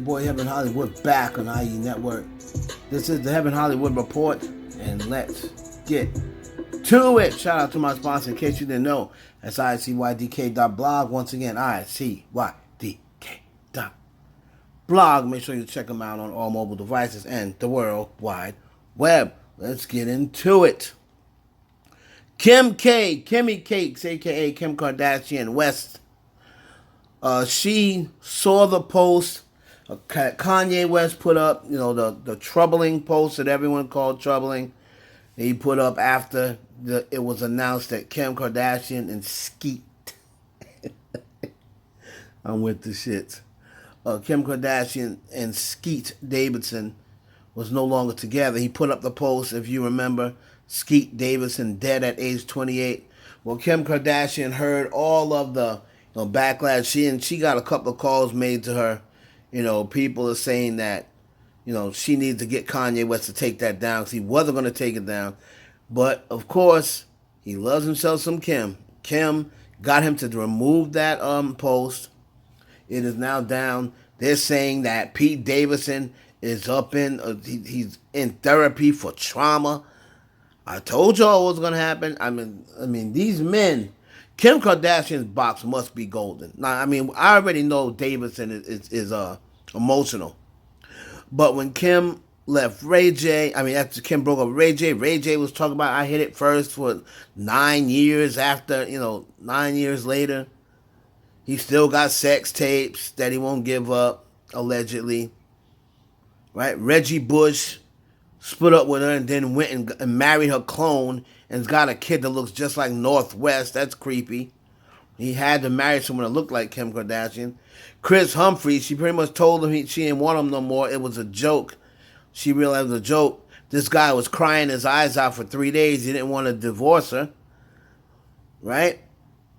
boy Heaven Hollywood back on IE Network. This is the Heaven Hollywood Report, and let's get to it. Shout out to my sponsor, in case you didn't know, that's ICYDK.blog. Once again, ICYDK.blog. Make sure you check them out on all mobile devices and the World Wide Web. Let's get into it. Kimye Cakes, aka Kim Kardashian West. She saw the post Kanye West put up, the troubling post that everyone called troubling. He put up after it was announced that Kim Kardashian and Skeet, I'm with the shits. Kim Kardashian and Skeet Davidson was no longer together. He put up the post, if you remember, Skeet Davidson dead at age 28. Well, Kim Kardashian heard all of the backlash. She got a couple of calls made to her. People are saying that, she needs to get Kanye West to take that down because he wasn't going to take it down. But, of course, he loves himself some Kim. Kim got him to remove that post. It is now down. They're saying that Pete Davidson is he's in therapy for trauma. I told y'all what was going to happen. I mean, these men, Kim Kardashian's box must be golden. Now, I already know Davidson is emotional. But when Kim left Ray J, after Kim broke up with Ray J was talking about, I hit it first for 9 years after, 9 years later. He still got sex tapes that he won't give up, allegedly. Right? Reggie Bush split up with her and then went and married her clone and's got a kid that looks just like Northwest. That's creepy. He had to marry someone that looked like Kim Kardashian. Chris Humphrey, she pretty much told him she didn't want him no more. It was a joke. She realized it was a joke. This guy was crying his eyes out for 3 days. He didn't want to divorce her. Right?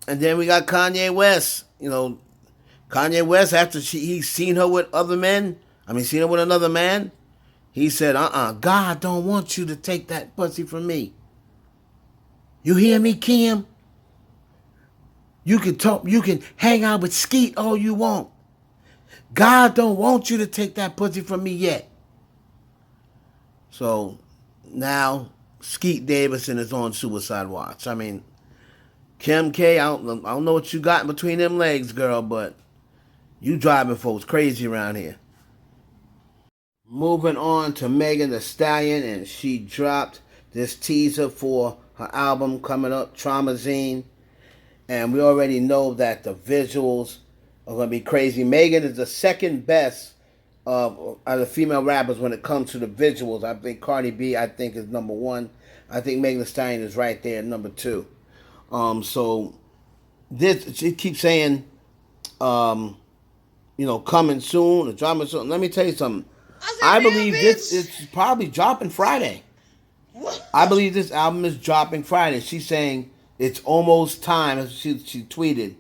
And then we got Kanye West. Kanye West, after he's seen her with other men, seen her with another man, he said, God don't want you to take that pussy from me. You hear me, Kim? You can talk, you can hang out with Skeet all you want. God don't want you to take that pussy from me yet. So now Skeet Davidson is on suicide watch. Kim K, I don't know what you got in between them legs, girl, but you driving folks crazy around here. Moving on to Megan Thee Stallion, and she dropped this teaser for her album coming up, Traumazine. And we already know that the visuals are going to be crazy. Megan is the second best of the female rappers when it comes to the visuals. I think Cardi B, is number one. I think Megan Thee Stallion is right there at number two. So this, she keeps saying, coming soon, or dropping soon. Let me tell you something. I believe this is probably dropping Friday. What? I believe this album is dropping Friday. She's saying it's almost time, as she tweeted.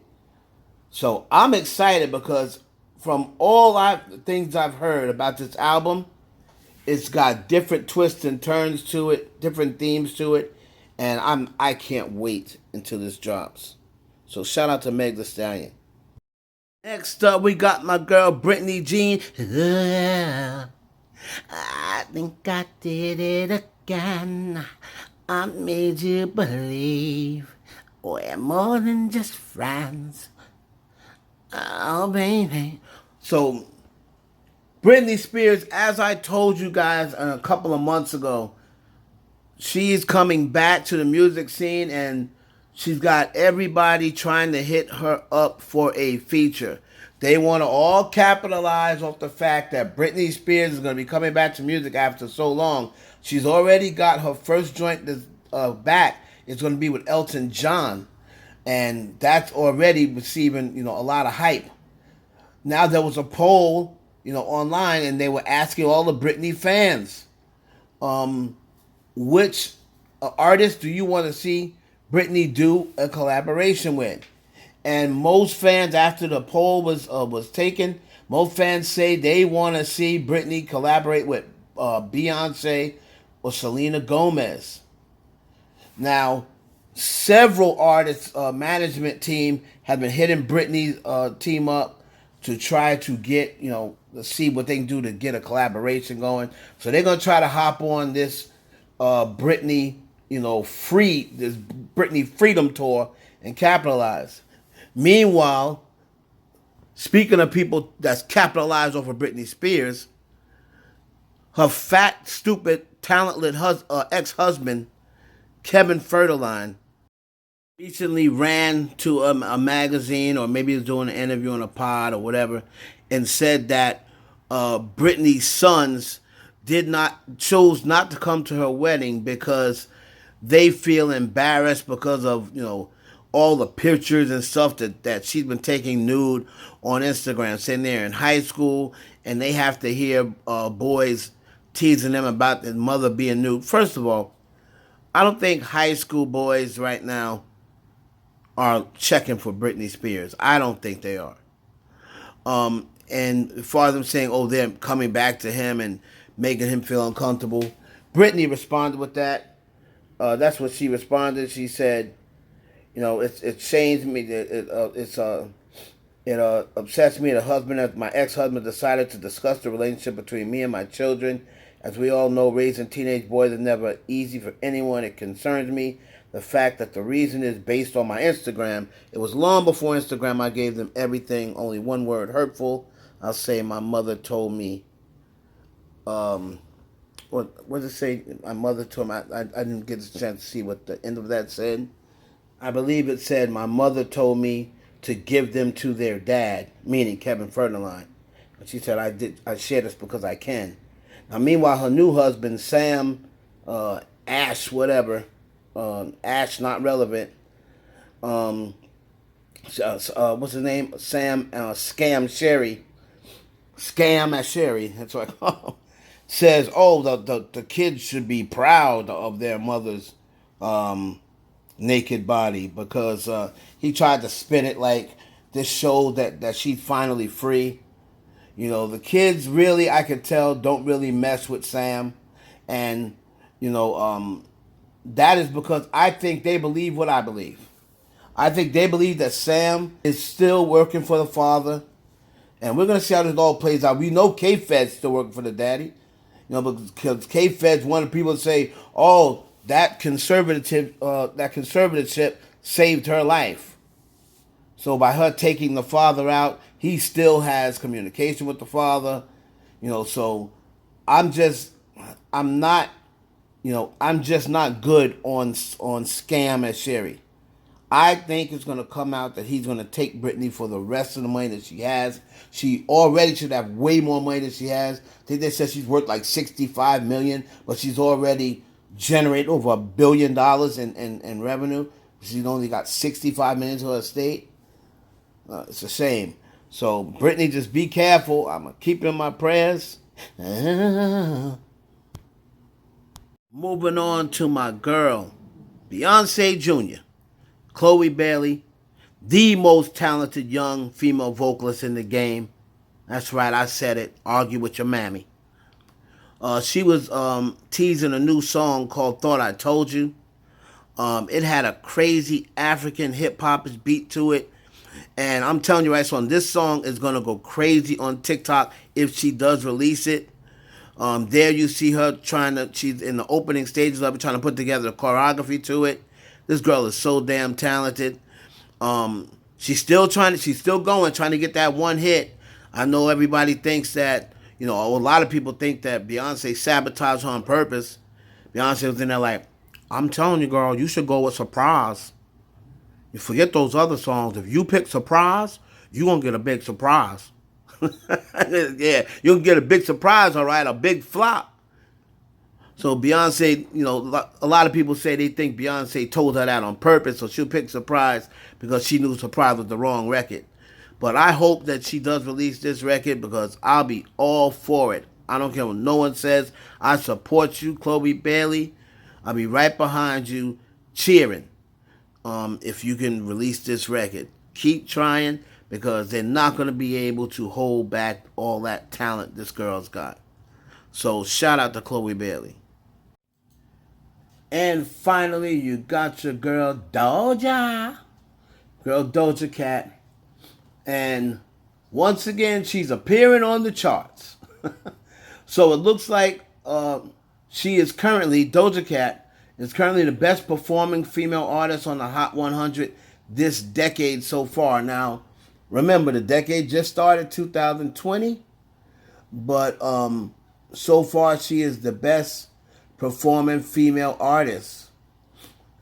So I'm excited because from all things I've heard about this album, it's got different twists and turns to it, different themes to it, and I can't wait until this drops. So shout out to Meg Thee Stallion. Next up, we got my girl Britney Jean. I think I did it again. I made you believe we're more than just friends. Oh, baby. So, Britney Spears, as I told you guys a couple of months ago, she's coming back to the music scene, and she's got everybody trying to hit her up for a feature. They want to all capitalize off the fact that Britney Spears is going to be coming back to music after so long. She's already got her first joint back. It's going to be with Elton John. And that's already receiving, a lot of hype. Now there was a poll, online, and they were asking all the Britney fans, which artist do you want to see Britney do a collaboration with? And most fans, after the poll was taken, most fans say they want to see Britney collaborate with Beyonce or Selena Gomez. Now, several artists' management team have been hitting Britney's team up to try to get to see what they can do to get a collaboration going. So they're gonna try to hop on this Britney, this Britney Freedom Tour and capitalize. Meanwhile, speaking of people that's capitalized off of Britney Spears, her fat, stupid, talented ex-husband, Kevin Federline, recently ran to a magazine, or maybe he was doing an interview on a pod or whatever, and said that Britney's sons chose not to come to her wedding because they feel embarrassed because of all the pictures and stuff that she's been taking nude on Instagram, saying they're in high school and they have to hear boys teasing them about their mother being nude. First of all, I don't think high school boys right now are checking for Britney Spears. I don't think they are. And as far as them saying, oh, they're coming back to him and making him feel uncomfortable, Britney responded with that. That's what she responded. She said, it shames me. It upsets me that my ex-husband decided to discuss the relationship between me and my children. As we all know, raising teenage boys is never easy for anyone. It concerns me. The fact that the reason is based on my Instagram. It was long before Instagram I gave them everything. Only one word, hurtful. I'll say my mother told me. What does it say? My mother told me. I didn't get a chance to see what the end of that said. I believe it said my mother told me to give them to their dad, meaning Kevin Federline. But she said I share this because I can. Now, meanwhile, her new husband, Sam, Ash, whatever, Ash not relevant. What's his name? Sam Scam at Sherry. That's what I call him. Says, oh, the kids should be proud of their mother's naked body because he tried to spin it like this showed that she's finally free. The kids really, I could tell, don't really mess with Sam. And, that is because I think they believe what I believe. I think they believe that Sam is still working for the father. And we're going to see how this all plays out. We know K-Fed's still working for the daddy. Because K-Fed's one of the people that say, oh, that conservatorship saved her life. So by her taking the father out, he still has communication with the father. So I'm just not good on Scam at Sherry. I think it's going to come out that he's going to take Britney for the rest of the money that she has. She already should have way more money than she has. I think they said she's worth like $65 million, but she's already generated over $1 billion in revenue. She's only got $65 million to her estate. It's a shame. So, Britney, just be careful. I'm going to keep you in my prayers. Moving on to my girl, Beyonce Jr., Chloe Bailey, the most talented young female vocalist in the game. That's right, I said it. Argue with your mammy. She was teasing a new song called Thought I Told You. It had a crazy African hip-hop beat to it. And I'm telling you right, so this song is going to go crazy on TikTok if she does release it. There you see her she's in the opening stages of it, trying to put together a choreography to it. This girl is so damn talented. She's still going, trying to get that one hit. I know everybody thinks that, a lot of people think that Beyonce sabotaged her on purpose. Beyonce was in there like, I'm telling you, girl, you should go with Surprise. You forget those other songs. If you pick Surprise, you're going to get a big surprise. Yeah, you'll get a big surprise, all right, a big flop. So Beyonce, a lot of people say they think Beyonce told her that on purpose, so she'll pick Surprise because she knew Surprise was the wrong record. But I hope that she does release this record because I'll be all for it. I don't care what no one says. I support you, Chloe Bailey. I'll be right behind you cheering. If you can release this record, keep trying because they're not going to be able to hold back all that talent this girl's got. So shout out to Chloe Bailey. And finally, you got your girl Doja Cat. And Once again, she's appearing on the charts. So it looks like she is currently, Doja Cat is currently the best performing female artist on the Hot 100 this decade so far. Now, remember, the decade just started 2020, but so far she is the best performing female artist.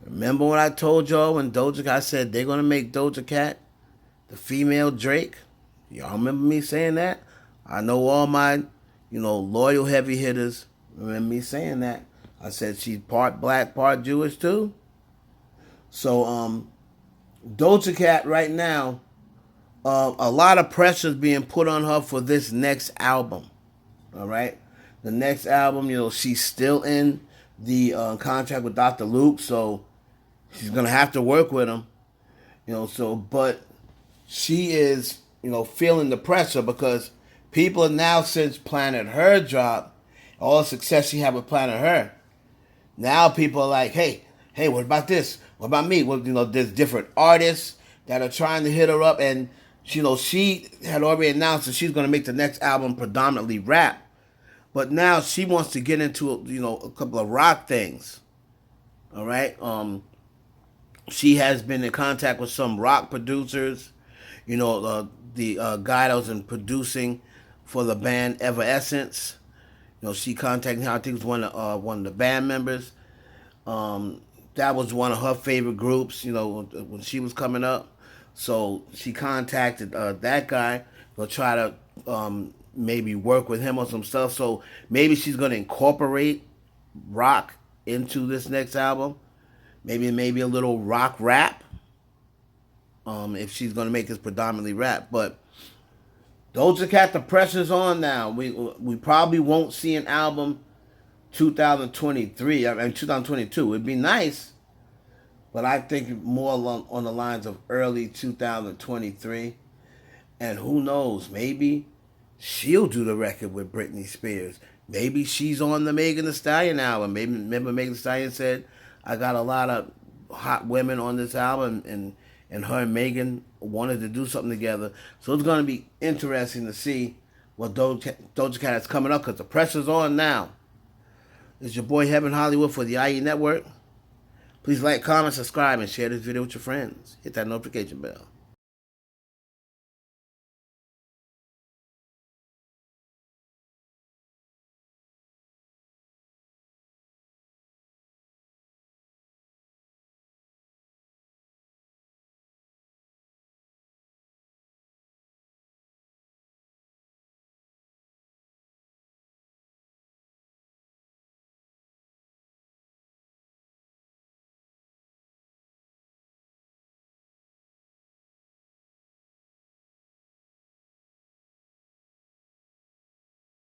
Remember what I told y'all when Doja Cat said they're going to make Doja Cat the female Drake? Y'all remember me saying that? I know all my, loyal heavy hitters remember me saying that. I said she's part black, part Jewish too. So, Doja Cat right now, a lot of pressure is being put on her for this next album. All right? The next album, she's still in the contract with Dr. Luke, so she's going to have to work with him. But she is, feeling the pressure because people are now, since Planet Her dropped, all the success she had with Planet Her, now people are like, hey, what about this? What about me? Well, there's different artists that are trying to hit her up, and she had already announced that she's going to make the next album predominantly rap, but now she wants to get into a couple of rock things. All right, she has been in contact with some rock producers. The guy that was in producing for the band Evanescence. She contacted him. I think it was one of the band members. That was one of her favorite groups, when she was coming up. So she contacted that guy to try to maybe work with him on some stuff. So maybe she's going to incorporate rock into this next album. Maybe a little rock rap. If she's going to make this predominantly rap. But Doja Cat, the pressure's on now. We probably won't see an album 2023. 2022. It'd be nice, but I think more on the lines of early 2023. And who knows? Maybe she'll do the record with Britney Spears. Maybe she's on the Megan Thee Stallion album. Maybe remember Megan Thee Stallion said, "I got a lot of hot women on this album," and her and Megan wanted to do something together. So it's going to be interesting to see what Doja Cat is coming up because the pressure's on now. It's your boy Heaven Hollywood for the IE Network. Please like, comment, subscribe, and share this video with your friends. Hit that notification bell.